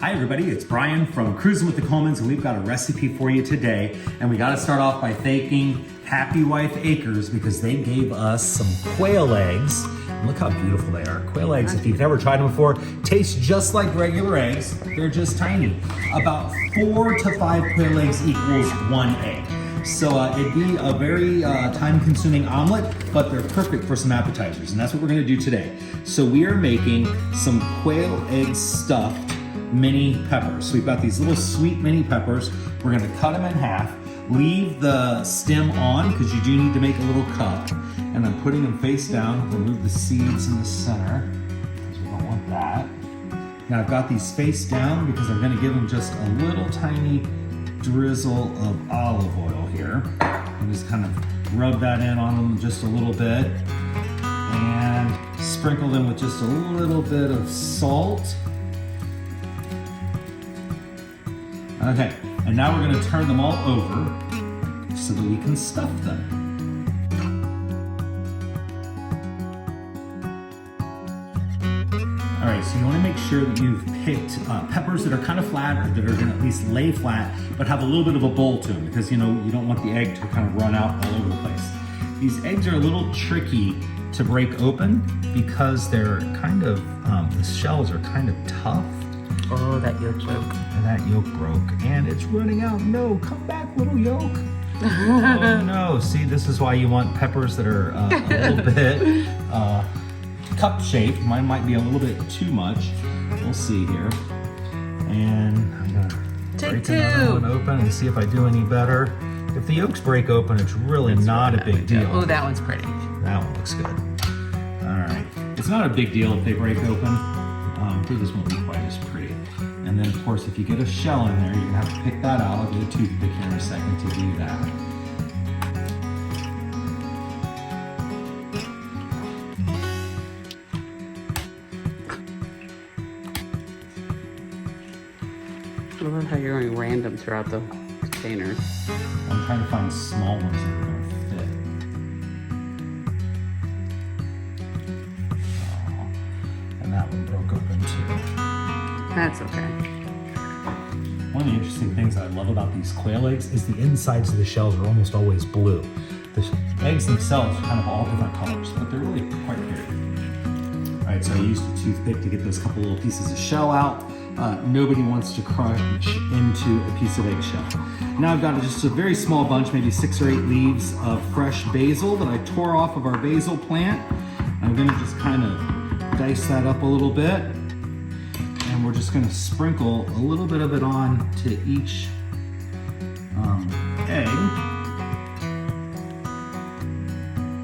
Hi everybody, it's Brian from Cruisin with the Colemans, and we've got a recipe for you today. And we gotta start off by thanking Happy Wife Acres because they gave us some quail eggs. Look how beautiful they are. Quail eggs, if you've never tried them before, taste just like regular eggs. They're just tiny. About 4 to 5 quail eggs equals 1 egg. So it'd be a very time-consuming omelet, but they're perfect for some appetizers, and that's what we're gonna do today. So we are making some quail egg stuffed mini peppers. So we've got these little sweet mini peppers. We're gonna cut them in half, leave the stem on because you do need to make a little cup, and I'm putting them face down. Remove the seeds in the center because we don't want that. Now I've got these face down because I'm gonna give them just a little tiny drizzle of olive oil here. And just kind of rub that in on them just a little bit and sprinkle them with just a little bit of salt. Okay, and now we're gonna turn them all over so that we can stuff them. All right, so you wanna make sure that you've picked peppers that are kind of flat or that are gonna at least lay flat, but have a little bit of a bowl to them because you don't want the egg to kind of run out all over the place. These eggs are a little tricky to break open because they're kind of, the shells are kind of tough. Oh, that yolk broke. And that yolk broke, and it's running out. No, come back, little yolk. Oh no, see, this is why you want peppers that are a little bit cup shaped. Mine might be a little bit too much. We'll see here. And I'm gonna break another one open and see if I do any better. If the yolks break open, it's really not a big deal. Oh, that one's pretty. That one looks good. All right, it's not a big deal if they break open. This won't be quite as pretty. And then of course, if you get a shell in there, you're gonna have to pick that out. I'll get a toothpick here in a second to do that. I love how you're going random throughout the container. I'm trying to find small ones that are gonna fit. Oh, and that one broke open too. That's okay. One of the interesting things that I love about these quail eggs is the insides of the shells are almost always blue. The eggs themselves are kind of all different colors, but they're really quite pretty. All right, so I used a toothpick to get those couple little pieces of shell out. Nobody wants to crunch into a piece of eggshell. Now I've got just a very small bunch, maybe 6 or 8 leaves of fresh basil that I tore off of our basil plant. I'm gonna just kind of dice that up a little bit. And we're just gonna sprinkle a little bit of it on to each egg.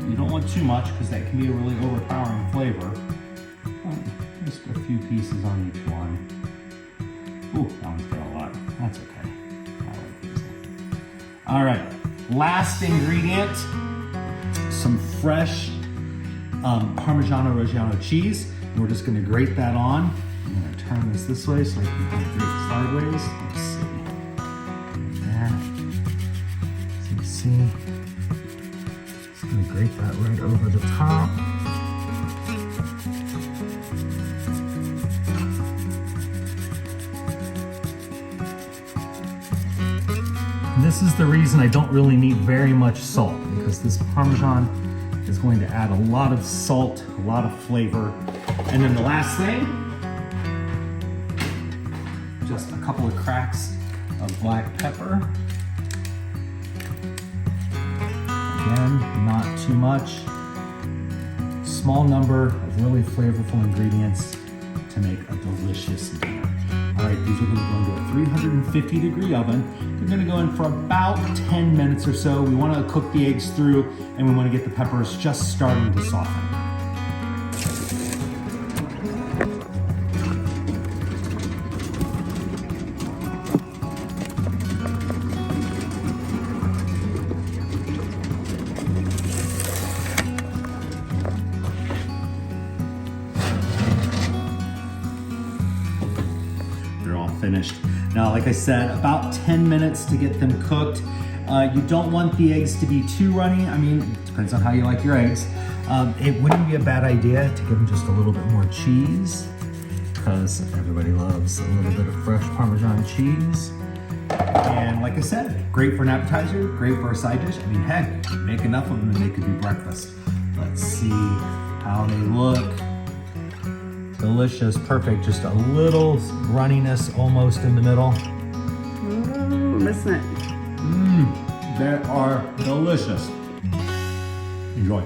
You don't want too much because that can be a really overpowering flavor. Just a few pieces on each one. Ooh, that one's got a lot. That's okay. I like these. All right, last ingredient, some fresh Parmigiana cheese. And we're just gonna grate that on. I'm gonna turn this way so I can grate sideways. Let's see. Like that. So you see, just gonna grate that right over the top. This is the reason I don't really need very much salt, because this Parmesan is going to add a lot of salt, a lot of flavor. And then the last thing, just a couple of cracks of black pepper. Again, not too much. Small number of really flavorful ingredients to make a delicious dinner. All right, these are gonna go into a 350-degree oven. They're gonna go in for about 10 minutes or so. We wanna cook the eggs through, and we wanna get the peppers just starting to soften. Finished. Now, like I said, about 10 minutes to get them cooked. You don't want the eggs to be too runny. I mean, it depends on how you like your eggs. It wouldn't be a bad idea to give them just a little bit more cheese. because everybody loves a little bit of fresh Parmesan cheese. And like I said, great for an appetizer, great for a side dish. I mean, heck, make enough of them and they could be breakfast. Let's see how they look. Delicious, perfect. Just a little runniness almost in the middle. Ooh, missing it. They are delicious. Enjoy.